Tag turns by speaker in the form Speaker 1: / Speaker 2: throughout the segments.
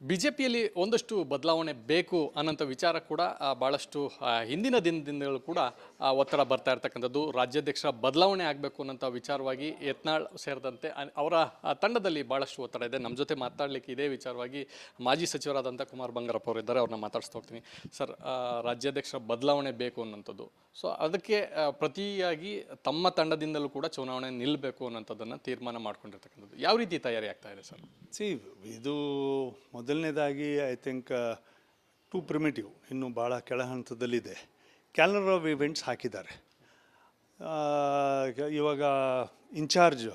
Speaker 1: ಬಿಜೆಪಿಯಲ್ಲಿ ಒಂದಷ್ಟು ಬದಲಾವಣೆ ಬೇಕು ಅನ್ನೋಂಥ ವಿಚಾರ ಕೂಡ ಭಾಳಷ್ಟು ಹಿಂದಿನ ದಿನದಿಂದಲೂ ಕೂಡ ಒತ್ತಡ ಬರ್ತಾ ಇರ್ತಕ್ಕಂಥದ್ದು. ರಾಜ್ಯಾಧ್ಯಕ್ಷರ ಬದಲಾವಣೆ ಆಗಬೇಕು ಅನ್ನೋಂಥ ವಿಚಾರವಾಗಿ ಯತ್ನಾಳ್ ಸೇರಿದಂತೆ ಅವರ ತಂಡದಲ್ಲಿ ಭಾಳಷ್ಟು ಒತ್ತಡ ಇದೆ. ನಮ್ಮ ಜೊತೆ ಮಾತಾಡಲಿಕ್ಕೆ ಇದೇ ವಿಚಾರವಾಗಿ ಮಾಜಿ ಸಚಿವರಾದಂಥ ಕುಮಾರ್ ಬಂಗಾರಪ್ಪ ಅವರು ಇದ್ದಾರೆ. ಅವ್ರನ್ನ ಮಾತಾಡಿಸ್ತಾ ಹೋಗ್ತೀನಿ. ಸರ್, ರಾಜ್ಯಾಧ್ಯಕ್ಷರ ಬದಲಾವಣೆ ಬೇಕು ಅನ್ನೋಂಥದ್ದು, ಸೊ ಅದಕ್ಕೆ ಪ್ರತಿಯಾಗಿ ತಮ್ಮ ತಂಡದಿಂದಲೂ ಕೂಡ ಚುನಾವಣೆ ನಿಲ್ಲಬೇಕು ಅನ್ನೋಂಥದ್ದನ್ನು ತೀರ್ಮಾನ ಮಾಡ್ಕೊಂಡಿರ್ತಕ್ಕಂಥದ್ದು ಯಾವ ರೀತಿ ತಯಾರಿ ಆಗ್ತಾ ಇದೆ ಸರ್?
Speaker 2: ಇದು ಮೊದಲನೇದಾಗಿ ಐ ಥಿಂಕ್ ಟು ಪ್ರಿಮಿಟಿವ್, ಇನ್ನು ಭಾಳ ಕೆಳ ಹಂತದಲ್ಲಿದೆ. ಕ್ಯಾಲೆಂಡರ್ ಆಫ್ ಇವೆಂಟ್ಸ್ ಹಾಕಿದ್ದಾರೆ. ಇವಾಗ ಇನ್ಚಾರ್ಜ್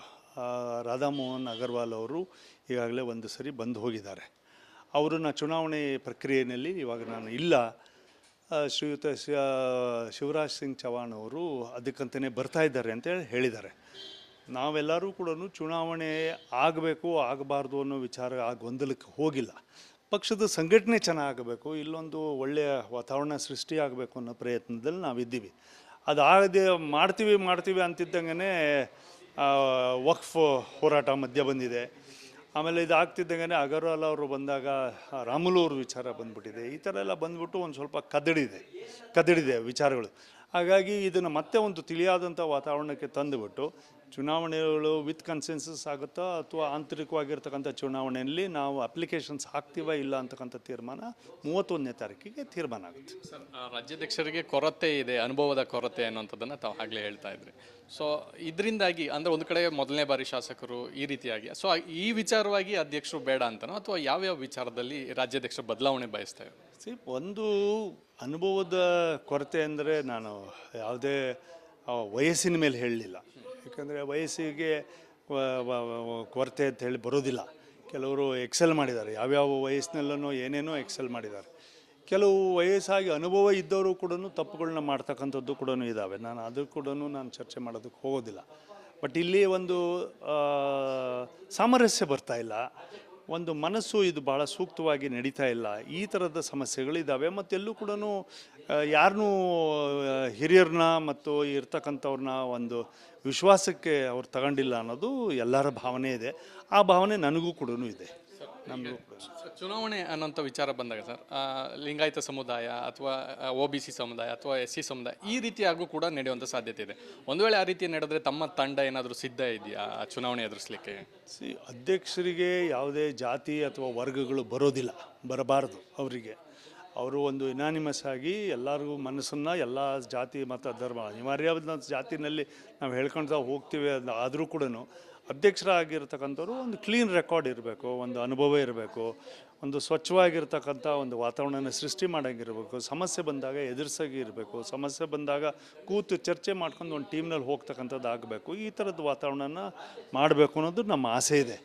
Speaker 2: ರಾಧಾಮೋಹನ್ ಅಗರ್ವಾಲ್ ಅವರು ಈಗಾಗಲೇ ಒಂದು ಸರಿ ಬಂದು ಹೋಗಿದ್ದಾರೆ. ಅವರನ್ನು ಚುನಾವಣೆ ಪ್ರಕ್ರಿಯೆಯಲ್ಲಿ ಇವಾಗ ನಾನು ಇಲ್ಲ, ಶ್ರೀಯುತ ಶಿವರಾಜ್ ಸಿಂಗ್ ಚೌಹಾಣ್ ಅವರು ಅದಕ್ಕಂತಲೇ ಬರ್ತಾ ಇದ್ದಾರೆ ಅಂತೇಳಿ ಹೇಳಿದ್ದಾರೆ. ನಾವೆಲ್ಲರೂ ಕೂಡ ಚುನಾವಣೆ ಆಗಬೇಕು ಆಗಬಾರ್ದು ಅನ್ನೋ ವಿಚಾರ ಆ ಗೊಂದಲಕ್ಕೆ ಹೋಗಿಲ್ಲ. ಪಕ್ಷದ ಸಂಘಟನೆ ಚೆನ್ನಾಗಬೇಕು, ಇಲ್ಲೊಂದು ಒಳ್ಳೆಯ ವಾತಾವರಣ ಸೃಷ್ಟಿ ಆಗಬೇಕು ಅನ್ನೋ ಪ್ರಯತ್ನದಲ್ಲಿ ನಾವಿದ್ದೀವಿ. ಅದಾಗದೆ ಮಾಡ್ತೀವಿ ಅಂತಿದ್ದಂಗೆ ವಕ್ಫ್ ಹೋರಾಟ ಮಧ್ಯ ಬಂದಿದೆ. ಆಮೇಲೆ ಇದಾಗ್ತಿದ್ದಂಗೆ ಅಗರ್ವಾಲ್ ಅವರು ಬಂದಾಗ ರಾಮುಲು ಅವ್ರ ವಿಚಾರ ಬಂದ್ಬಿಟ್ಟಿದೆ. ಈ ಥರ ಎಲ್ಲ ಬಂದ್ಬಿಟ್ಟು ಒಂದು ಸ್ವಲ್ಪ ಕದಡಿದೆ ವಿಚಾರಗಳು. ಹಾಗಾಗಿ ಇದನ್ನು ಮತ್ತೆ ಒಂದು ತಿಳಿಯಾದಂಥ ವಾತಾವರಣಕ್ಕೆ ತಂದುಬಿಟ್ಟು ಚುನಾವಣೆಗಳು ವಿತ್ ಕನ್ಸೆನ್ಸಸ್ ಆಗುತ್ತಾ ಅಥವಾ ಆಂತರಿಕವಾಗಿರ್ತಕ್ಕಂಥ ಚುನಾವಣೆಯಲ್ಲಿ ನಾವು ಅಪ್ಲಿಕೇಶನ್ಸ್ ಹಾಕ್ತೀವ ಇಲ್ಲ ಅಂತಕ್ಕಂಥ ತೀರ್ಮಾನ 31ನೇ ತಾರೀಕಿಗೆ ತೀರ್ಮಾನ ಆಗುತ್ತೆ.
Speaker 1: ಸರ್, ರಾಜ್ಯಾಧ್ಯಕ್ಷರಿಗೆ ಕೊರತೆ ಇದೆ, ಅನುಭವದ ಕೊರತೆ ಅನ್ನೋಂಥದ್ದನ್ನು ತಾವು ಆಗಲೇ ಹೇಳ್ತಾ ಇದ್ರಿ. ಸೊ ಇದರಿಂದಾಗಿ ಅಂದರೆ ಒಂದು ಕಡೆ ಮೊದಲನೇ ಬಾರಿ ಶಾಸಕರು ಈ ರೀತಿಯಾಗಿ, ಸೊ ಈ ವಿಚಾರವಾಗಿ ಅಧ್ಯಕ್ಷರು ಬೇಡ ಅಂತನೋ ಅಥವಾ ಯಾವ್ಯಾವ ವಿಚಾರದಲ್ಲಿ ರಾಜ್ಯಾಧ್ಯಕ್ಷ ಬದಲಾವಣೆ ಬಯಸ್ತಾ ಇದ್ದಾರೆ?
Speaker 2: ಒಂದು ಅನುಭವದ ಕೊರತೆ ಅಂದರೆ ನಾನು ಯಾವುದೇ ವಯಸ್ಸಿನ ಮೇಲೆ ಹೇಳಲಿಲ್ಲ. ಯಾಕಂದರೆ ವಯಸ್ಸಿಗೆ ಕೊರತೆ ಅಂತ ಹೇಳಿ ಬರೋದಿಲ್ಲ. ಕೆಲವರು ಎಕ್ಸೆಲ್ ಮಾಡಿದ್ದಾರೆ, ಯಾವ್ಯಾವ ವಯಸ್ಸಿನಲ್ಲೂ ಏನೇನೋ ಎಕ್ಸೆಲ್ ಮಾಡಿದ್ದಾರೆ. ಕೆಲವು ವಯಸ್ಸಾಗಿ ಅನುಭವ ಇದ್ದವರು ಕೂಡ ತಪ್ಪುಗಳನ್ನ ಮಾಡ್ತಕ್ಕಂಥದ್ದು ಕೂಡ ಇದ್ದಾವೆ. ನಾನು ಅದು ಕೂಡ ನಾನು ಚರ್ಚೆ ಮಾಡೋದಕ್ಕೆ ಹೋಗೋದಿಲ್ಲ. ಬಟ್ ಇಲ್ಲಿ ಒಂದು ಸಾಮರಸ್ಯ ಬರ್ತಾ ಇಲ್ಲ, ಒಂದು ಮನಸ್ಸು ಇದು ಭಾಳ ಸೂಕ್ತವಾಗಿ ನಡೀತಾ ಇಲ್ಲ. ಈ ಥರದ ಸಮಸ್ಯೆಗಳಿದ್ದಾವೆ. ಮತ್ತೆಲ್ಲೂ ಕೂಡ ಯಾರನ್ನೂ ಹಿರಿಯರನ್ನ ಮತ್ತು ಇರ್ತಕ್ಕಂಥವ್ರನ್ನ ಒಂದು ವಿಶ್ವಾಸಕ್ಕೆ ಅವ್ರು ತಗೊಂಡಿಲ್ಲ ಅನ್ನೋದು ಎಲ್ಲರ ಭಾವನೆ ಇದೆ. ಆ ಭಾವನೆ ನನಗೂ ಕೂಡ ಇದೆ, ನಮಗೂ ಕೂಡ.
Speaker 1: ಚುನಾವಣೆ ಅನ್ನೋಂಥ ವಿಚಾರ ಬಂದಾಗ ಸರ್, ಲಿಂಗಾಯತ ಸಮುದಾಯ ಅಥವಾ OBC ಸಮುದಾಯ ಅಥವಾ SC ಸಮುದಾಯ ಈ ರೀತಿಯಾಗೂ ಕೂಡ ನಡೆಯುವಂಥ ಸಾಧ್ಯತೆ ಇದೆ. ಒಂದು ವೇಳೆ ಆ ರೀತಿ ನಡೆದ್ರೆ ತಮ್ಮ ತಂಡ ಏನಾದರೂ ಸಿದ್ಧ ಇದೆಯಾ ಆ ಚುನಾವಣೆ ಎದುರಿಸಲಿಕ್ಕೆ?
Speaker 2: ಅಧ್ಯಕ್ಷರಿಗೆ ಯಾವುದೇ ಜಾತಿ ಅಥವಾ ವರ್ಗಗಳು ಬರಬಾರದು. ಅವರು ಒಂದು ಇನಾನಿಮಸ್ ಆಗಿ ಎಲ್ಲರಿಗೂ ಮನಸ್ಸನ್ನು ಎಲ್ಲ ಜಾತಿ ಮತ್ತು ಧರ್ಮ ಅನಿವಾರ್ಯವಾದ ಜಾತಿನಲ್ಲಿ ನಾವು ಹೇಳ್ಕೊಳ್ತಾ ಹೋಗ್ತೀವಿ. ಆದರೂ ಕೂಡ ಅಧ್ಯಕ್ಷರಾಗಿರ್ತಕ್ಕಂಥವ್ರು ಒಂದು ಕ್ಲೀನ್ ರೆಕಾರ್ಡ್ ಇರಬೇಕು, ಒಂದು ಅನುಭವ ಇರಬೇಕು, ಒಂದು ಸ್ವಚ್ಛವಾಗಿರ್ತಕ್ಕಂಥ ಒಂದು ವಾತಾವರಣನ ಸೃಷ್ಟಿ ಮಾಡೋಂಗಿರಬೇಕು, ಸಮಸ್ಯೆ ಬಂದಾಗ ಎದುರಿಸಾಗಿ ಇರಬೇಕು, ಸಮಸ್ಯೆ ಬಂದಾಗ ಕೂತು ಚರ್ಚೆ ಮಾಡ್ಕೊಂಡು ಒಂದು ಟೀಮ್ನಲ್ಲಿ ಹೋಗ್ತಕ್ಕಂಥದ್ದು ಆಗಬೇಕು. ಈ ಥರದ ವಾತಾವರಣನ ಮಾಡಬೇಕು ಅನ್ನೋದು ನಮ್ಮ ಆಸೆ ಇದೆ.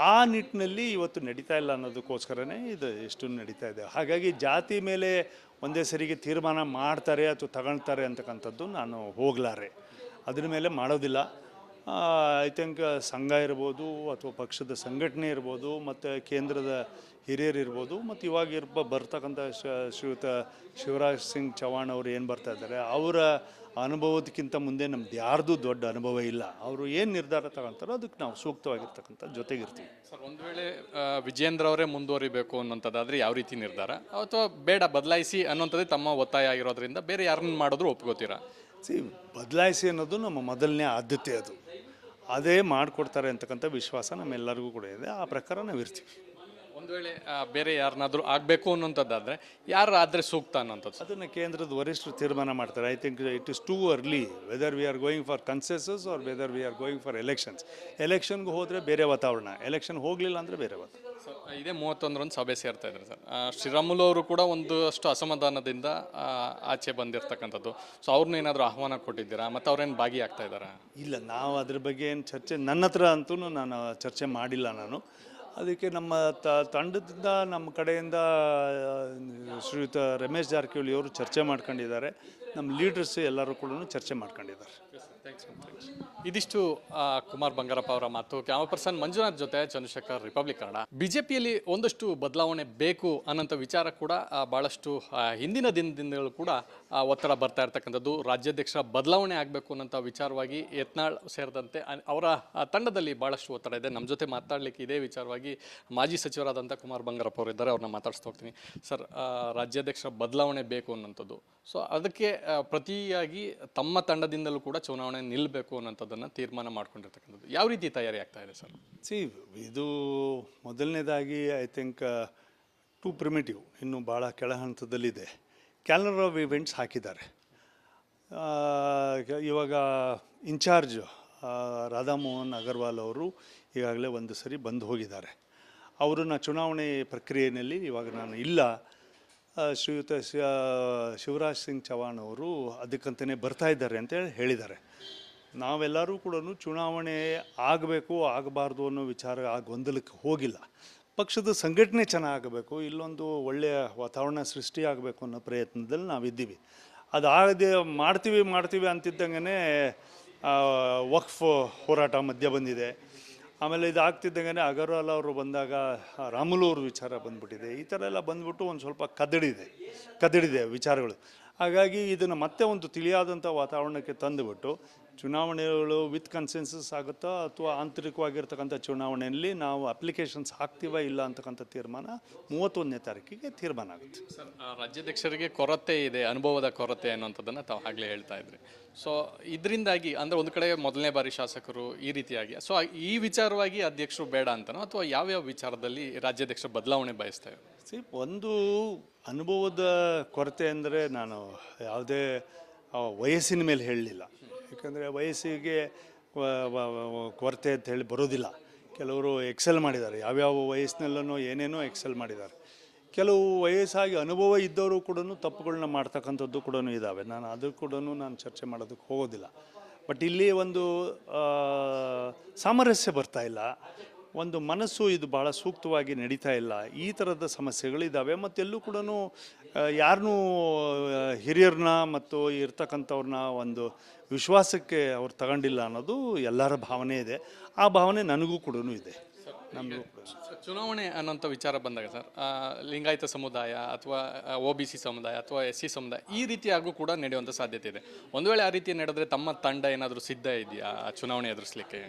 Speaker 2: ಆ ನಿಟ್ಟಿನಲ್ಲಿ ಇವತ್ತು ನಡೀತಾ ಇಲ್ಲ ಅನ್ನೋದಕ್ಕೋಸ್ಕರನೇ ಇದು ಎಷ್ಟು ನಡೀತಾ ಇದೆ. ಹಾಗಾಗಿ ಜಾತಿ ಮೇಲೆ ಒಂದೇ ಸರಿಗೆ ತೀರ್ಮಾನ ಮಾಡ್ತಾರೆ ಅಥವಾ ತಗೊಳ್ತಾರೆ ಅಂತಕ್ಕಂಥದ್ದು ನಾನು ಹೋಗಲಾರೆ, ಅದ್ರ ಮೇಲೆ ಮಾಡೋದಿಲ್ಲ. ಐ ಥಿಂಕ್ ಸಂಘ ಇರ್ಬೋದು ಅಥವಾ ಪಕ್ಷದ ಸಂಘಟನೆ ಇರ್ಬೋದು ಮತ್ತು ಕೇಂದ್ರದ ಹಿರಿಯರು ಇರ್ಬೋದು ಮತ್ತು ಇವಾಗ ಬರ್ತಕ್ಕಂಥ ಶ್ರೀಯುತ ಶಿವರಾಜ್ ಸಿಂಗ್ ಚೌಹಾಣ್ ಅವರು ಏನು ಬರ್ತಾ ಇದ್ದಾರೆ, ಅವರ ಅನುಭವದಕ್ಕಿಂತ ಮುಂದೆ ನಮ್ದು ಯಾರ್ದು ದೊಡ್ಡ ಅನುಭವ ಇಲ್ಲ. ಅವರು ಏನು ನಿರ್ಧಾರ ತಗೊಳ್ತಾರೋ ಅದಕ್ಕೆ ನಾವು ಸೂಕ್ತವಾಗಿರ್ತಕ್ಕಂಥ ಜೊತೆಗಿರ್ತೀವಿ.
Speaker 1: ಸರ್, ಒಂದು ವೇಳೆ ವಿಜೇಂದ್ರ ಅವರೇ ಮುಂದುವರಿಬೇಕು ಅನ್ನೋಂಥದ್ದಾದರೆ ಯಾವ ರೀತಿ ನಿರ್ಧಾರ, ಅಥವಾ ಬೇಡ ಬದಲಾಯಿಸಿ ಅನ್ನೋಂಥದ್ದೇ ತಮ್ಮ ಒತ್ತಾಯ ಆಗಿರೋದ್ರಿಂದ ಬೇರೆ ಯಾರನ್ನ ಮಾಡಿದ್ರು ಒಪ್ಕೋತೀರಾ?
Speaker 2: ಬದಲಾಯಿಸಿ ಅನ್ನೋದು ನಮ್ಮ ಮೊದಲನೇ ಆದ್ಯತೆ. ಅದೇ ಮಾಡಿಕೊಡ್ತಾರೆ ಅಂತಕ್ಕಂಥ ವಿಶ್ವಾಸ ನಮ್ಮೆಲ್ಲರಿಗೂ ಕೂಡ ಇದೆ. ಆ ಪ್ರಕಾರ ನಾವು ಇರ್ತೀವಿ.
Speaker 1: ಒಂದು ವೇಳೆ ಬೇರೆ ಯಾರನ್ನಾದರೂ ಆಗಬೇಕು ಅನ್ನೋಂಥದ್ದಾದರೆ ಯಾರು ಆದರೆ ಸೂಕ್ತ ಅನ್ನೋಂಥದ್ದು
Speaker 2: ಅದನ್ನು ಕೇಂದ್ರದ ವರಿಷ್ಠರು ತೀರ್ಮಾನ ಮಾಡ್ತಾರೆ. I think it is too early whether we are going for consensus or whether we are going for ಎಲೆಕ್ಷನ್ಗೆ ಹೋದರೆ ಬೇರೆ ವಾತಾವರಣ, ಎಲೆಕ್ಷನ್ ಹೋಗಲಿಲ್ಲ ಅಂದರೆ ಬೇರೆ ವಾತಾವರಣ.
Speaker 1: ಸರ್, ಇದೇ 31ರಂದು ಸಭೆ ಸೇರ್ತಾ ಇದ್ದಾರೆ ಸರ್. ಶ್ರೀರಾಮುಲು ಅವರು ಕೂಡ ಒಂದಷ್ಟು ಅಸಮಾಧಾನದಿಂದ ಆಚೆ ಬಂದಿರತಕ್ಕಂಥದ್ದು. ಸೊ ಅವ್ರನ್ನ ಏನಾದರೂ ಆಹ್ವಾನ ಕೊಟ್ಟಿದ್ದೀರಾ ಮತ್ತು ಅವ್ರೇನು ಭಾಗಿಯಾಗ್ತಾ ಇದ್ದಾರಾ?
Speaker 2: ಇಲ್ಲ, ನಾವು ಅದ್ರ ಬಗ್ಗೆ ಏನು ಚರ್ಚೆ ನನ್ನ ಹತ್ರ ಅಂತೂ ನಾನು ಚರ್ಚೆ ಮಾಡಿಲ್ಲ. ಅದಕ್ಕೆ ನಮ್ಮ ತಂಡದಿಂದ ನಮ್ಮ ಕಡೆಯಿಂದ ಶ್ರೀಯುತ ರಮೇಶ್ ಜಾರಕಿಹೊಳಿ ಅವರು ಚರ್ಚೆ ಮಾಡ್ಕೊಂಡಿದ್ದಾರೆ. ನಮ್ಮ ಲೀಡರ್ಸ್ ಎಲ್ಲರೂ ಕೂಡ ಚರ್ಚೆ ಮಾಡ್ಕೊಂಡಿದ್ದಾರೆ.
Speaker 1: ಇದಿಷ್ಟು ಕುಮಾರ್ ಬಂಗಾರಪ್ಪ ಅವರ ಮಾತು. ಕ್ಯಾಮರಾ ಪರ್ಸನ್ ಮಂಜುನಾಥ್ ಜೊತೆ ಚಂದ್ರಶೇಖರ್, ರಿಪಬ್ಲಿಕ್ ಕನ್ನಡ. ಬಿಜೆಪಿಯಲ್ಲಿ ಒಂದಷ್ಟು ಬದಲಾವಣೆ ಬೇಕು ಅನ್ನೋಂಥ ವಿಚಾರ ಕೂಡ ಭಾಳಷ್ಟು ಹಿಂದಿನ ದಿನದಿಂದಲೂ ಕೂಡ ಒತ್ತಡ ಬರ್ತಾ ಇರ್ತಕ್ಕಂಥದ್ದು. ರಾಜ್ಯಾಧ್ಯಕ್ಷರ ಬದಲಾವಣೆ ಆಗಬೇಕು ಅನ್ನೋಂಥ ವಿಚಾರವಾಗಿ ಯತ್ನಾಳ್ ಸೇರಿದಂತೆ ಅವರ ತಂಡದಲ್ಲಿ ಭಾಳಷ್ಟು ಒತ್ತಡ ಇದೆ. ನಮ್ಮ ಜೊತೆ ಮಾತಾಡಲಿಕ್ಕೆ ಇದೇ ವಿಚಾರವಾಗಿ ಮಾಜಿ ಸಚಿವರಾದಂಥ ಕುಮಾರ್ ಬಂಗಾರಪ್ಪ ಅವರು ಇದ್ದಾರೆ. ಅವ್ರನ್ನ ಮಾತಾಡಿಸ್ತಾ ಹೋಗ್ತೀನಿ. ಸರ್, ರಾಜ್ಯಾಧ್ಯಕ್ಷರ ಬದಲಾವಣೆ ಬೇಕು ಅನ್ನೋಂಥದ್ದು, ಸೊ ಅದಕ್ಕೆ ಪ್ರತಿಯಾಗಿ ತಮ್ಮ ತಂಡದಿಂದಲೂ ಕೂಡ ಚುನಾವಣೆ ನಿಲ್ಲಬೇಕು ಅನ್ನೋಂಥದ್ದನ್ನು ತೀರ್ಮಾನ ಮಾಡ್ಕೊಂಡಿರ್ತಕ್ಕಂಥದ್ದು ಯಾವ ರೀತಿ ತಯಾರಿ ಆಗ್ತಾ ಇದೆ ಸರ್?
Speaker 2: ಇದು ಮೊದಲನೇದಾಗಿ ಐ ಥಿಂಕ್ ಟು ಪ್ರಿಮಿಟಿವ್, ಇನ್ನು ಭಾಳ ಕೆಳ ಹಂತದಲ್ಲಿದೆ. ಕ್ಯಾಲೆಂಡರ್ ಆಫ್ ಇವೆಂಟ್ಸ್ ಹಾಕಿದ್ದಾರೆ. ಇವಾಗ ಇನ್ಚಾರ್ಜ್ ರಾಧಾಮೋಹನ್ ಅಗರ್ವಾಲ್ ಅವರು ಈಗಾಗಲೇ ಒಂದು ಸರಿ ಬಂದು ಹೋಗಿದ್ದಾರೆ. ಅವರನ್ನ ಚುನಾವಣೆ ಪ್ರಕ್ರಿಯೆಯಲ್ಲಿ ಇವಾಗ ನಾನು ಇಲ್ಲ, ಶ್ರೀಯುತ ಶಿವರಾಜ್ ಸಿಂಗ್ ಚೌಹಾಣ್ ಅವರು ಅದಕ್ಕಂತಲೇ ಬರ್ತಾ ಇದ್ದಾರೆ ಅಂತೇಳಿ ಹೇಳಿದ್ದಾರೆ. ನಾವೆಲ್ಲರೂ ಕೂಡ ಚುನಾವಣೆ ಆಗಬೇಕು ಆಗಬಾರ್ದು ಅನ್ನೋ ವಿಚಾರ ಆ ಗೊಂದಲಕ್ಕೆ ಹೋಗಿಲ್ಲ. ಪಕ್ಷದ ಸಂಘಟನೆ ಚೆನ್ನಾಗಬೇಕು, ಇಲ್ಲೊಂದು ಒಳ್ಳೆಯ ವಾತಾವರಣ ಸೃಷ್ಟಿ ಆಗಬೇಕು ಅನ್ನೋ ಪ್ರಯತ್ನದಲ್ಲಿ ನಾವಿದ್ದೀವಿ. ಅದಾಗದೆ ಮಾಡ್ತೀವಿ ಅಂತಿದ್ದಂಗೆ ವಕ್ಫ್ ಹೋರಾಟ ಮಧ್ಯ ಬಂದಿದೆ. ಆಮೇಲೆ ಇದು ಆಗ್ತಿದ್ದಂಗೆ ಅಗರ್ವಾಲ್ ಅವರು ಬಂದಾಗ ರಾಮುಲು ಅವ್ರ ವಿಚಾರ ಬಂದ್ಬಿಟ್ಟಿದೆ. ಈ ಥರ ಎಲ್ಲ ಬಂದ್ಬಿಟ್ಟು ಒಂದು ಸ್ವಲ್ಪ ಕದಡಿದೆ ವಿಚಾರಗಳು. ಹಾಗಾಗಿ ಇದನ್ನು ಮತ್ತೆ ಒಂದು ತಿಳಿಯಾದಂಥ ವಾತಾವರಣಕ್ಕೆ ತಂದುಬಿಟ್ಟು ಚುನಾವಣೆಗಳು ವಿತ್ ಕನ್ಸೆನ್ಸಸ್ ಆಗುತ್ತಾ ಅಥವಾ ಆಂತರಿಕವಾಗಿರ್ತಕ್ಕಂಥ ಚುನಾವಣೆಯಲ್ಲಿ ನಾವು ಅಪ್ಲಿಕೇಶನ್ಸ್ ಹಾಕ್ತೀವ ಇಲ್ಲ ಅಂತಕ್ಕಂಥ ತೀರ್ಮಾನ 31ನೇ ತಾರೀಕಿಗೆ ತೀರ್ಮಾನ ಆಗುತ್ತೆ.
Speaker 1: ಸರ್, ರಾಜ್ಯಾಧ್ಯಕ್ಷರಿಗೆ ಕೊರತೆ ಇದೆ, ಅನುಭವದ ಕೊರತೆ ಅನ್ನೋಂಥದ್ದನ್ನು ತಾವು ಆಗಲೇ ಹೇಳ್ತಾ ಇದ್ರಿ. ಸೊ ಇದರಿಂದಾಗಿ ಅಂದರೆ ಒಂದು ಕಡೆ ಮೊದಲನೇ ಬಾರಿ ಶಾಸಕರು ಈ ರೀತಿಯಾಗಿ, ಸೊ ಈ ವಿಚಾರವಾಗಿ ಅಧ್ಯಕ್ಷರು ಬೇಡ ಅಂತನೋ ಅಥವಾ ಯಾವ್ಯಾವ ವಿಚಾರದಲ್ಲಿ ರಾಜ್ಯಾಧ್ಯಕ್ಷ ಬದಲಾವಣೆ ಬಯಸ್ತಾರೆ?
Speaker 2: ಒಂದು ಅನುಭವದ ಕೊರತೆ ಅಂದರೆ ನಾನು ಯಾವುದೇ ವಯಸ್ಸಿನ ಮೇಲೆ ಹೇಳಲಿಲ್ಲ. ಯಾಕಂದರೆ ವಯಸ್ಸಿಗೆ ಕೊರತೆ ಅಂತ ಹೇಳಿ ಬರೋದಿಲ್ಲ. ಕೆಲವರು ಎಕ್ಸೆಲ್ ಮಾಡಿದ್ದಾರೆ, ಯಾವ್ಯಾವ ವಯಸ್ಸಿನಲ್ಲೂ ಏನೇನೋ ಎಕ್ಸೆಲ್ ಮಾಡಿದ್ದಾರೆ. ಕೆಲವು ವಯಸ್ಸಾಗಿ ಅನುಭವ ಇದ್ದವರು ಕೂಡ ತಪ್ಪುಗಳನ್ನ ಮಾಡ್ತಕ್ಕಂಥದ್ದು ಕೂಡ ಇದ್ದಾವೆ. ನಾನು ಅದು ಕೂಡ ನಾನು ಚರ್ಚೆ ಮಾಡೋದಕ್ಕೆ ಹೋಗೋದಿಲ್ಲ. ಬಟ್ ಇಲ್ಲಿ ಒಂದು ಸಾಮರಸ್ಯ ಬರ್ತಾ ಇಲ್ಲ, ಒಂದು ಮನಸ್ಸು ಇದು ಭಾಳ ಸೂಕ್ತವಾಗಿ ನಡೀತಾ ಇಲ್ಲ. ಈ ಥರದ ಸಮಸ್ಯೆಗಳಿದ್ದಾವೆ. ಮತ್ತು ಎಲ್ಲೂ ಕೂಡ ಯಾರನ್ನೂ ಹಿರಿಯರನ್ನ ಮತ್ತು ಇರ್ತಕ್ಕಂಥವ್ರನ್ನ ಒಂದು ವಿಶ್ವಾಸಕ್ಕೆ ಅವ್ರು ತಗೊಂಡಿಲ್ಲ ಅನ್ನೋದು ಎಲ್ಲರ ಭಾವನೆ ಇದೆ. ಆ ಭಾವನೆ ನನಗೂ ಕೂಡ ಇದೆ. ನಮಗೂ
Speaker 1: ಚುನಾವಣೆ ಅನ್ನೋಂಥ ವಿಚಾರ ಬಂದಾಗ ಸರ್, ಲಿಂಗಾಯತ ಸಮುದಾಯ ಅಥವಾ OBC ಸಮುದಾಯ ಅಥವಾ SC ಸಮುದಾಯ ಈ ರೀತಿಯಾಗೂ ಕೂಡ ನಡೆಯುವಂಥ ಸಾಧ್ಯತೆ ಇದೆ. ಒಂದು ವೇಳೆ ಆ ರೀತಿ ನಡೆದ್ರೆ ತಮ್ಮ ತಂಡ ಏನಾದರೂ ಸಿದ್ಧ ಇದೆಯಾ ಚುನಾವಣೆ ಎದುರಿಸಲಿಕ್ಕೆ?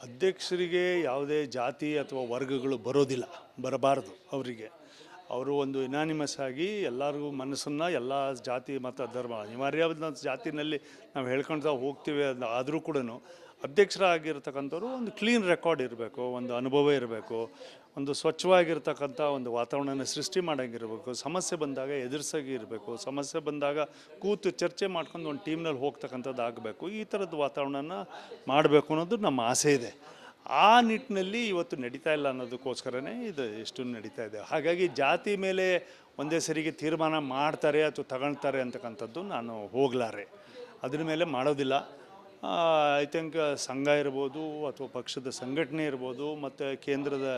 Speaker 2: ಅಧ್ಯಕ್ಷರಿಗೆ ಯಾವುದೇ ಜಾತಿ ಅಥವಾ ವರ್ಗಗಳು ಬರಬಾರದು. ಅವರು ಒಂದು ಇನಾನಿಮಸ್ ಆಗಿ ಎಲ್ಲರಿಗೂ ಮನಸ್ಸನ್ನು ಎಲ್ಲ ಜಾತಿ ಮತ್ತು ಧರ್ಮ ಅನಿವಾರ್ಯವಾದ ಜಾತಿನಲ್ಲಿ ನಾವು ಹೇಳ್ಕೊಳ್ತಾ ಹೋಗ್ತೀವಿ. ಆದರೂ ಕೂಡ ಅಧ್ಯಕ್ಷರಾಗಿರ್ತಕ್ಕಂಥವ್ರು ಒಂದು ಕ್ಲೀನ್ ರೆಕಾರ್ಡ್ ಇರಬೇಕು, ಒಂದು ಅನುಭವ ಇರಬೇಕು, ಒಂದು ಸ್ವಚ್ಛವಾಗಿರ್ತಕ್ಕಂಥ ಒಂದು ವಾತಾವರಣನ ಸೃಷ್ಟಿ ಮಾಡೋಂಗಿರಬೇಕು, ಸಮಸ್ಯೆ ಬಂದಾಗ ಎದುರಿಸಾಗಿ ಇರಬೇಕು, ಸಮಸ್ಯೆ ಬಂದಾಗ ಕೂತು ಚರ್ಚೆ ಮಾಡ್ಕೊಂಡು ಒಂದು ಟೀಮ್ನಲ್ಲಿ ಹೋಗ್ತಕ್ಕಂಥದ್ದು ಆಗಬೇಕು. ಈ ಥರದ ವಾತಾವರಣನ ಮಾಡಬೇಕು ಅನ್ನೋದು ನಮ್ಮ ಆಸೆ ಇದೆ. ಆ ನಿಟ್ಟಿನಲ್ಲಿ ಇವತ್ತು ನಡೀತಾ ಇಲ್ಲ ಅನ್ನೋದಕ್ಕೋಸ್ಕರನೇ ಇದು ಎಷ್ಟು ನಡೀತಾ ಇದೆ. ಹಾಗಾಗಿ ಜಾತಿ ಮೇಲೆ ಒಂದೇ ಸರಿಗೆ ತೀರ್ಮಾನ ಮಾಡ್ತಾರೆ ಅಥವಾ ತಗೊಳ್ತಾರೆ ಅಂತಕ್ಕಂಥದ್ದು ನಾನು ಹೋಗಲಾರೆ, ಅದ್ರ ಮೇಲೆ ಮಾಡೋದಿಲ್ಲ. ಐ ಥಿಂಕ್ ಸಂಘ ಇರ್ಬೋದು ಅಥವಾ ಪಕ್ಷದ ಸಂಘಟನೆ ಇರ್ಬೋದು ಮತ್ತು ಕೇಂದ್ರದ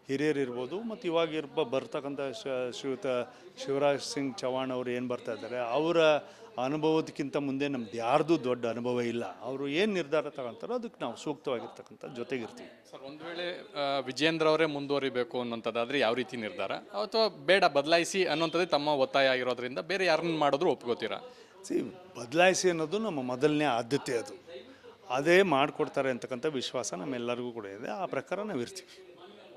Speaker 2: ಹಿರಿಯರು ಇರ್ಬೋದು ಮತ್ತು ಇವಾಗ ಬರ್ತಕ್ಕಂಥ ಶ್ರೀಯುತ ಶಿವರಾಜ್ ಸಿಂಗ್ ಚೌಹಾಣ್ ಅವರು ಏನು ಬರ್ತಾ ಇದ್ದಾರೆ, ಅವರ ಅನುಭವದಕ್ಕಿಂತ ಮುಂದೆ ನಮ್ದು ಯಾರ್ದು ದೊಡ್ಡ ಅನುಭವ ಇಲ್ಲ. ಅವರು ಏನು ನಿರ್ಧಾರ ತಗೊಳ್ತಾರೋ ಅದಕ್ಕೆ ನಾವು ಸೂಕ್ತವಾಗಿರ್ತಕ್ಕಂಥ ಜೊತೆಗಿರ್ತೀವಿ.
Speaker 1: ಸರ್, ಒಂದು ವೇಳೆ ವಿಜೇಂದ್ರ ಅವರೇ ಮುಂದುವರಿಬೇಕು ಅನ್ನೋಂಥದ್ದಾದರೆ ಯಾವ ರೀತಿ ನಿರ್ಧಾರ, ಅಥವಾ ಬೇಡ ಬದಲಾಯಿಸಿ ಅನ್ನೋಂಥದ್ದೇ ತಮ್ಮ ಒತ್ತಾಯ ಆಗಿರೋದ್ರಿಂದ ಬೇರೆ ಯಾರನ್ನ ಮಾಡಿದ್ರು ಒಪ್ಕೋತೀರಾ?
Speaker 2: ಬದಲಾಯಿಸಿ ಅನ್ನೋದು ನಮ್ಮ ಮೊದಲನೇ ಆದ್ಯತೆ. ಅದೇ ಮಾಡಿಕೊಡ್ತಾರೆ ಅಂತಕ್ಕಂಥ ವಿಶ್ವಾಸ ನಮ್ಮೆಲ್ಲರಿಗೂ ಕೂಡ ಇದೆ. ಆ ಪ್ರಕಾರ ನಾವು ಇರ್ತೀವಿ.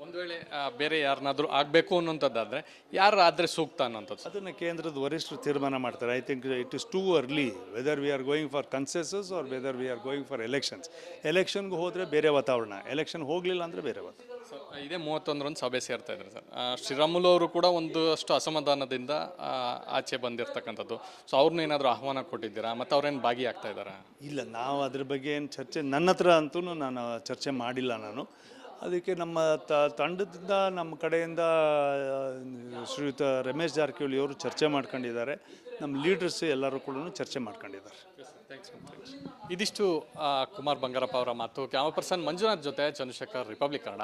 Speaker 1: ಒಂದು ವೇಳೆ ಬೇರೆ ಯಾರನ್ನಾದರೂ ಆಗಬೇಕು ಅನ್ನೋಂಥದ್ದಾದರೆ ಯಾರು ಆದರೆ ಸೂಕ್ತ ಅನ್ನೋಂಥದ್ದು
Speaker 2: ಅದನ್ನು ಕೇಂದ್ರದ ವರಿಷ್ಠರು ತೀರ್ಮಾನ ಮಾಡ್ತಾರೆ. I think it is too early whether we are going for consensus or whether we are going for elections. ಎಲೆಕ್ಷನ್ಗೆ ಹೋದರೆ ಬೇರೆ ವಾತಾವರಣ, ಎಲೆಕ್ಷನ್ ಹೋಗಲಿಲ್ಲ ಅಂದರೆ ಬೇರೆ ವಾತಾವರಣ.
Speaker 1: ಇದೇ 31ರಂದು ಸಭೆ ಸೇರ್ತಾ ಇದ್ದಾರೆ ಸರ್. ಶ್ರೀರಾಮುಲು ಅವರು ಕೂಡ ಒಂದಷ್ಟು ಅಸಮಾಧಾನದಿಂದ ಆಚೆ ಬಂದಿರತಕ್ಕಂಥದ್ದು. ಸೊ ಅವ್ರನ್ನ ಏನಾದರೂ ಆಹ್ವಾನ ಕೊಟ್ಟಿದ್ದೀರಾ ಮತ್ತು ಅವ್ರೇನು ಭಾಗಿಯಾಗ್ತಾ ಇದ್ದಾರಾ?
Speaker 2: ಇಲ್ಲ, ನಾವು ಅದ್ರ ಬಗ್ಗೆ ಏನು ಚರ್ಚೆ ನನ್ನ ಹತ್ರ ಅಂತೂ ನಾನು ಚರ್ಚೆ ಮಾಡಿಲ್ಲ. ಅದಕ್ಕೆ ನಮ್ಮ ತಂಡದಿಂದ ನಮ್ಮ ಕಡೆಯಿಂದ ಶ್ರೀಯುತ ರಮೇಶ್ ಜಾರಕಿಹೊಳಿ ಅವರು ಚರ್ಚೆ ಮಾಡ್ಕೊಂಡಿದ್ದಾರೆ. ನಮ್ಮ ಲೀಡರ್ಸ್ ಎಲ್ಲರೂ ಕೂಡ ಚರ್ಚೆ ಮಾಡ್ಕೊಂಡಿದ್ದಾರೆ.
Speaker 1: ಇದಿಷ್ಟು ಕುಮಾರ್ ಬಂಗಾರಪ್ಪ ಅವರ ಮಾತು. ಕ್ಯಾಮರಾ ಪರ್ಸನ್ ಮಂಜುನಾಥ್ ಜೊತೆ ಚಂದ್ರಶೇಖರ್, ರಿಪಬ್ಲಿಕ್ ಕನ್ನಡ.